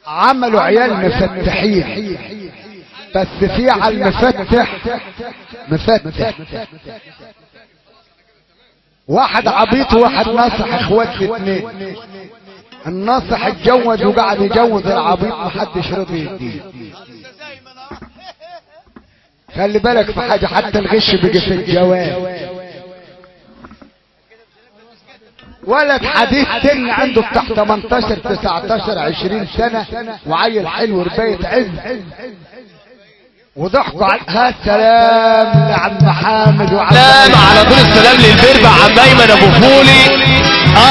عملوا عيال مفتحين، بس في على المفتح مفتح. واحد عبيط وواحد ناصح، اخوات الاثنين. الناصح اتجوز وقعد يجوز العبيط، محدش رضي يديه. خلي بالك في حاجة، حتى الغش بيجي في الجواز. ولد حديث سن عنده بتاع 18 19 20 سنة وعيل حلو رباية عز، وضحكوا على السلام لعم حامد وعم سلام على طول. السلام للبربع عم ايمن ابو فولي،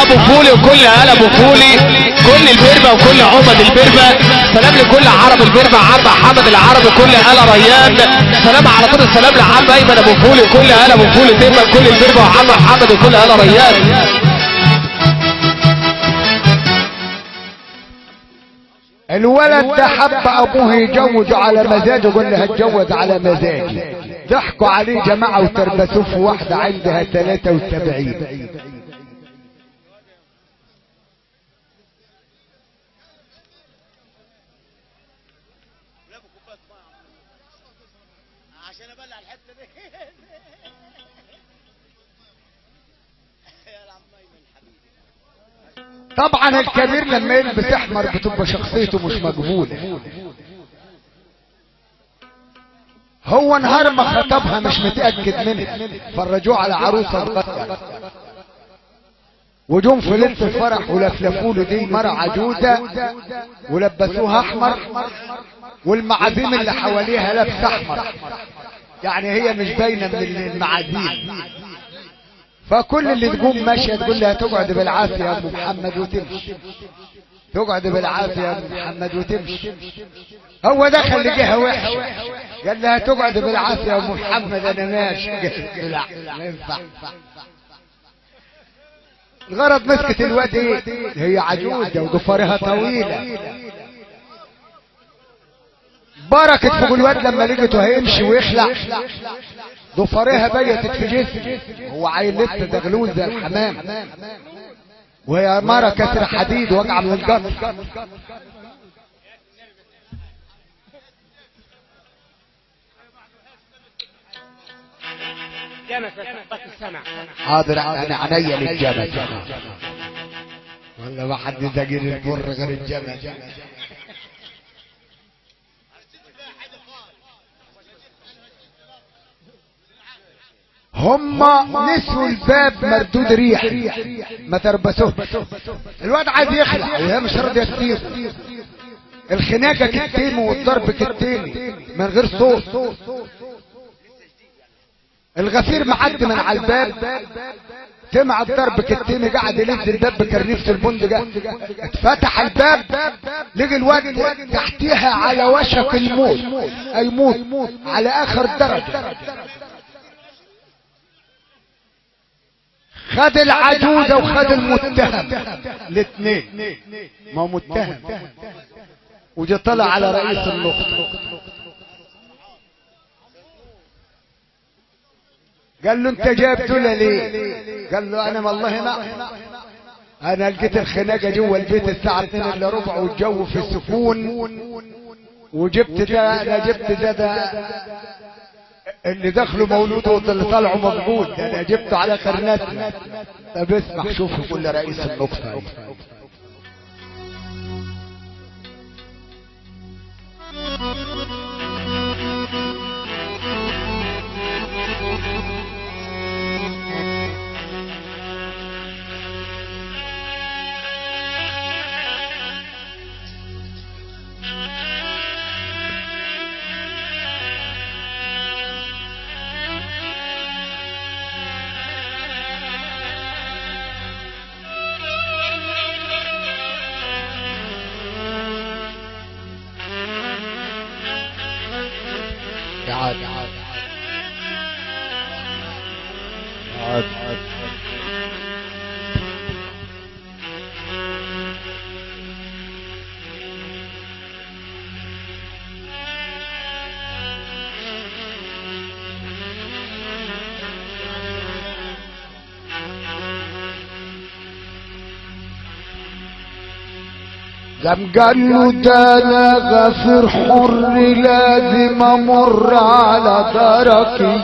ابو فولي وكل اهل ابو فولي، كل البربع وكل عمد البربع. سلام لكل عرب البربع، عم حمد العربي، كل اهل ريان. سلام على طول. السلام لعم ايمن ابو فولي وكل اهل ابو فولي البربع، كل البربع وعم حمد وكل اهل ريان. الولد ده حب ابوه يجوزه على مزاجه، قال له هتجوز على مزاجي. ضحكوا عليه جماعه وتربسوه في واحده عندها 73. طبعا الكبير لما يلبس احمر بتبقى شخصيته مش مقبوله. هو نهار ما خطبها مش متاكد منها، فرجوه على عروسه صغيره، وجم في ليله الفرح ولفلفوا له دي مرة عجوزه ولبسوها احمر، والمعازيم اللي حواليها لابسه احمر، يعني هي مش باينه من المعازيم. فكل اللي تقوم ماشيه تقول لها تقعد بالعافيه يا ام محمد وتمشي، تقعد بالعافيه يا ام محمد وتمشي. هو دخل لقاها وحشه، قال لها تقعد بالعافيه يا ام محمد انا ماشي. لا ما ينفع. الغرض مسكت الواد ايه، هي عجوزه وضفرها طويله، بركت فوق الواد لما لقيته هيمشي ويخلع، ضفرها بيتت في جسمه. هو عيل لسه دغلول زي الحمام، وهي مرة كسر حديد وقع من القطر. حاضر انا عينيا للجمل، ولا ما حد داير البر غير الجمل. هما نسوا الباب مردود ريح، ما تربسوه. الواد عايز يخلع وهي مش راضيه تطير. الخناقه كتيم والضرب كتيم من غير صوت. الغفير معدي من على الباب، سمع الضرب كتيم، قاعد يلز الباب بكرنيفه البندقه. اتفتح الباب لقي الواد تحتيها على وشك الموت، هيموت على اخر درجه. خد العجوزة وخد المتهم الاثنين، ما هو متهم. وجا طلع على رئيس النقطة قال له انت جابته ليه؟ قال له انا والله ما انا لقيت الخناقه جوه البيت الساعه 2 الا ربع والجو في السكون، وجبت ده انا جبت ده اللي دخلوا مولوده واللي طلعوا مفقود، انا جبته على قرناتنا. طب اسمع شوف كل رئيس النقطه قال له ده انا غفر حر لازم امر على دركي.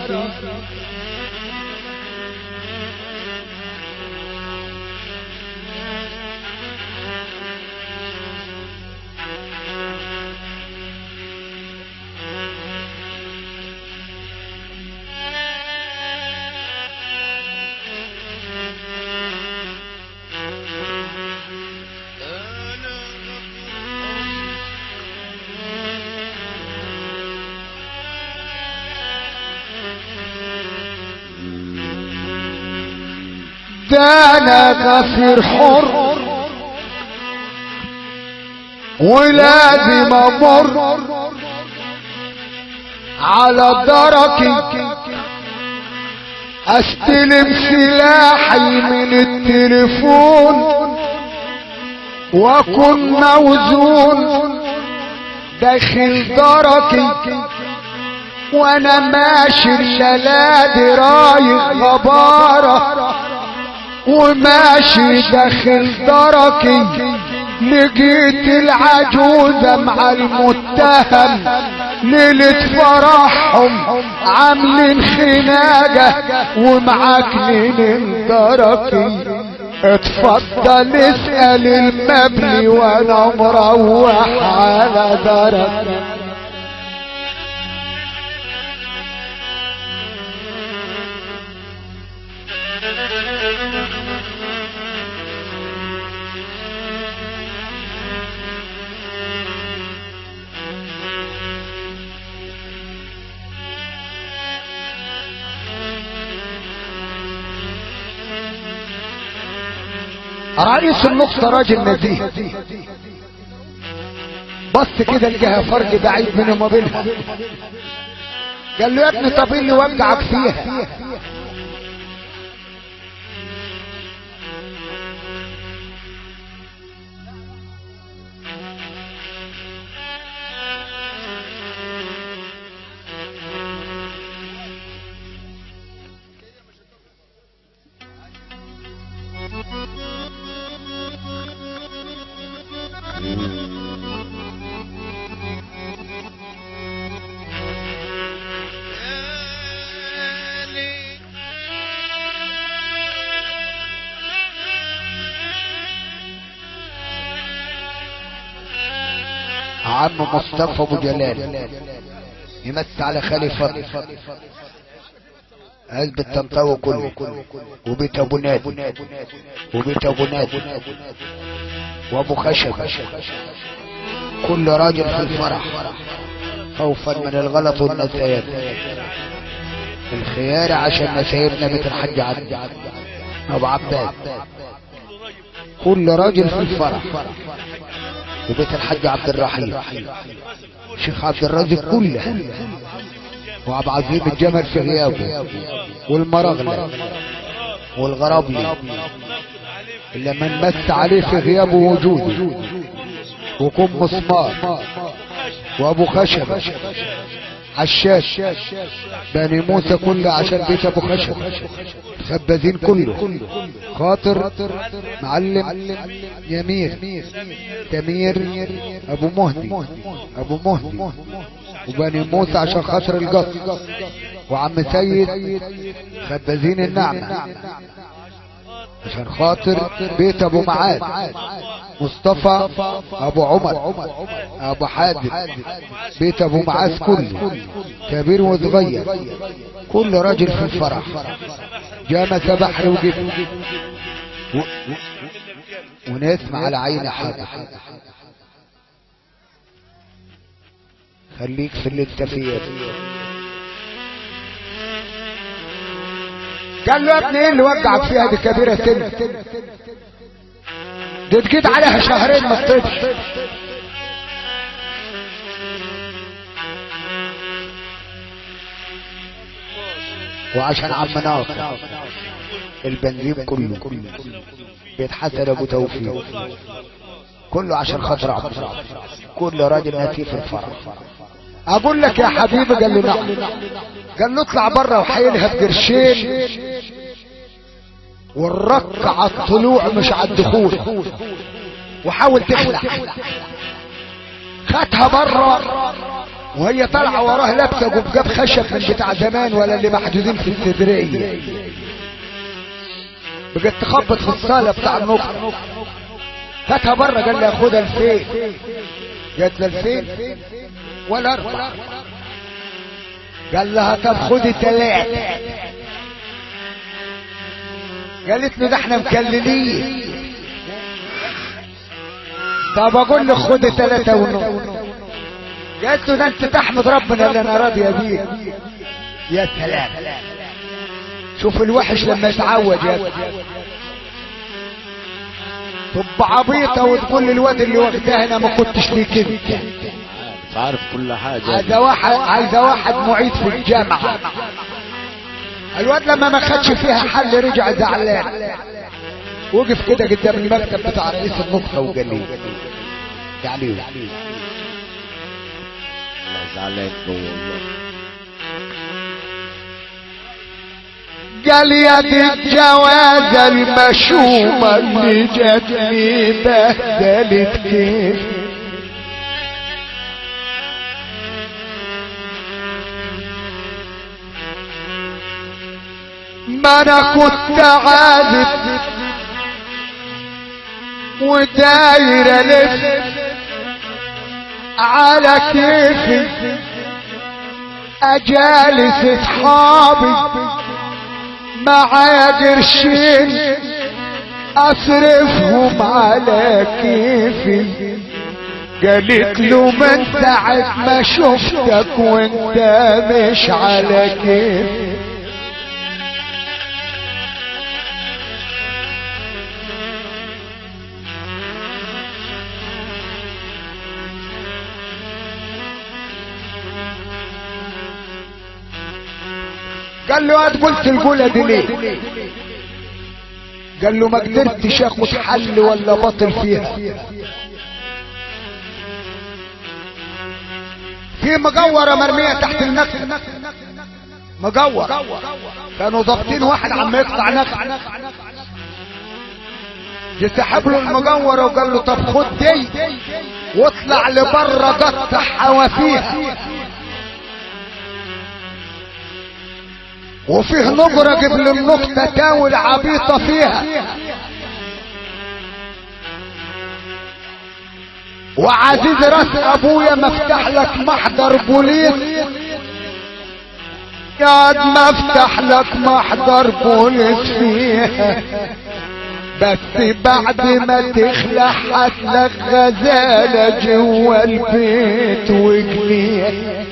ده انا غفر حر ولازم امر على دركي، استلم سلاحي من التليفون واكون موزون داخل دركي، وانا ماشي الليالي رايح غبارة وماشي داخل دركي، لقيت العجوزة مع المتهم ليلة فرحهم عاملين خناقة ومعاكنين دركي. اتفضل اسأل المبني وانا مروح على دركي. رئيس النقطة راجل نزيه، بص كده لقاها فرق بعيد بينهم وبينها، قال له يا ابني طب ايه اللي وقعك فيها؟ عم مصطفى ابو جلال يمس على خليفة حزب التنطوي كله، وبيت ابو نادي وبيت ابو نادي وابو خشب، كل راجل في الفرح خوفا من الغلط والنسيان. الخيار عشان نسيبنا بيت الحاج عبد ابو عباد، كل راجل في الفرح وبيت الحاج عبد الرحيم شيخ عبد الرازق كله، وعبد عظيم الجمل في غيابه، والمراغلة والغرابلي اللي من مس عليه في غيابه وجوده، وكم مسمار وابو خشب عشاش بني موسى كله عشان بيت ابو خشب، خبازين كله خاطر معلم يمير تمير ابو مهدي وبني موسى عشان خاطر القصر، وعم سيد خبازين النعمة عشان خاطر بيت ابو معاد، مصطفى ابو عمر ابو حادث بيت ابو معاذ كله كبير وصغير، كل راجل في الفرح جامة بحر وجب ونسمع على عين حاجة. خليك في اللي انت فيه. قال له يا ابني ايه اللي وقعك فيها دي كبيرة سن؟ دي تجيت عليها شهرين ما تطيبش. وعشان عم ناصر البنزين كله بيتحسن ابو توفيق، كله عشان خاطر عبد، كل راجل نسيف الفرح. اقول لك يا حبيبي، قال له نعم. قال له اطلع بره وحيلها بقرشين والرك على الطلوع مش على الدخول، وحاول تخلع. خدها بره وهي طالعه وراه لابسه جبجاب خشب من بتاع زمان ولا اللي محجوزين في السدريه. بقت تخبط في الصاله بتاع النقطه. خدها بره قال لها خدها لفين؟ قالت له لفين؟ ولا 4. قال لها طب خدي 3. قالت له ده احنا مكللين. طب اقول لك خدي 3.5. قالت له ده انت تحمد ربنا اللي انا راضيه بيك. يا سلام، شوف الوحش لما يتعود يا ابني. تبقى عبيطه وتقول للواد اللي واخدها انا ما كنتش ليك انت. عارف كل حاجه. عايزه واحد معيد في الجامعه. الواد لما ما خدش فيها حل رجع زعلان. وقف كده قدام المكتب بتاع رئيس النقطه وقال لي تعالي والله زعلان والله. قال يا دي الجوازة المشومة اللي جاتني بهدلت كيف. ما انا كنت عازب وداير الف على كيفي اجالس اصحابي معايا قرشين اصرفهم على كيفي. قالت له من ساعة ما شفتك وانت مش على كيفي. قال له قلت الجولة دي ليه؟ قال له ما قدرتش اخد حل ولا باطل فيها. في مجوره مرميه تحت المكتب، مجور كانوا ضابطين واحد عم يقطع نخل، يسحب له المجوره وقال له طب خد دي واطلع لبره قطع حوافيها. وفيه نجرة قبل النقطة تاول عبيطة فيها، وعزيز راس ابويا مفتح لك محضر بوليس، قاعد مفتح لك محضر بوليس فيها، بس بعد ما تخلع هتلك غزالة جوا البيت وجنيه.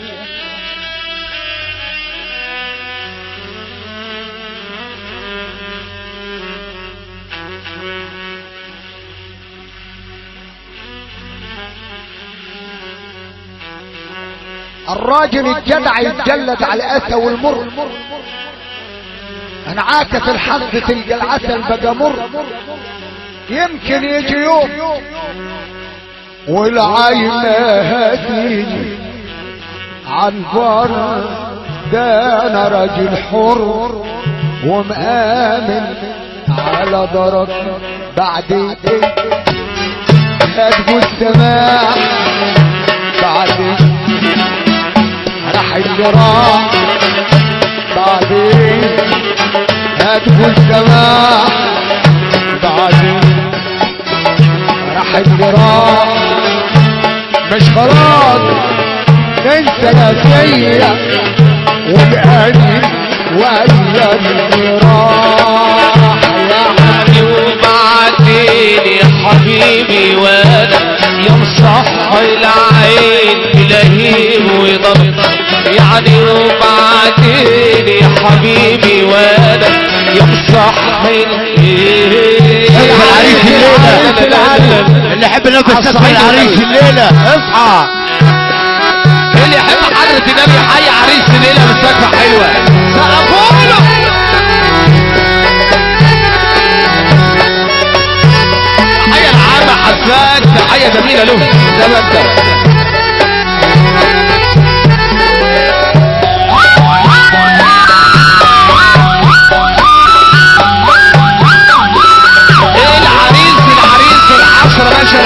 الراجل الجدع يتجلد على الاسى والمر، انا عاكف الحظ تلقى العسل بقى مر، يمكن يجي يوم والعين هاتيني عن بر، ده انا راجل حر ومآمن على درجة بعدين هتقول سماح بعدين راح الجراح بعدين هتقول سماح بعدين راح الجراح مش خلاص ننسى نسية والقلب ويا الجراح يا حبيبي وبعدين يا حبيبي وانا يمصح العين بلهيب وضرب يعني، وبعدين يا حبيبي وانا يمصح العريس الليلة اللي يحب نفس العريس الليلة اصحى، اللي يحب حضرة النبي حي عريس الليلة بالسقفة حلوة سقفوله. تحية العامة حسان، تحية جميلة له زي ما انت. العريس العشرة ماشي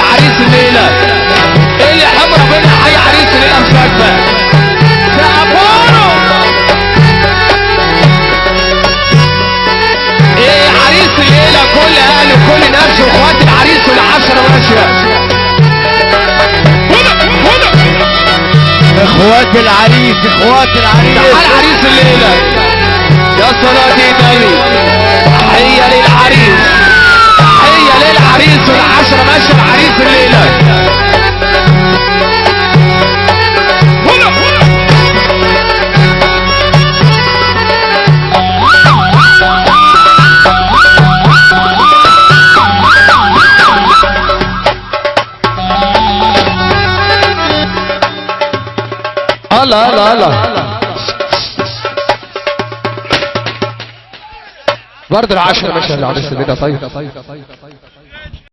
اخوات العريس اخوات العريس تعال عريس الليلة يا صلاة النبي. تحية للعريس، تحية للعريس والعشرة ماشية العريس الليلة. الله الله الله. برضه العشرة ماشية العريس الليلة. طيب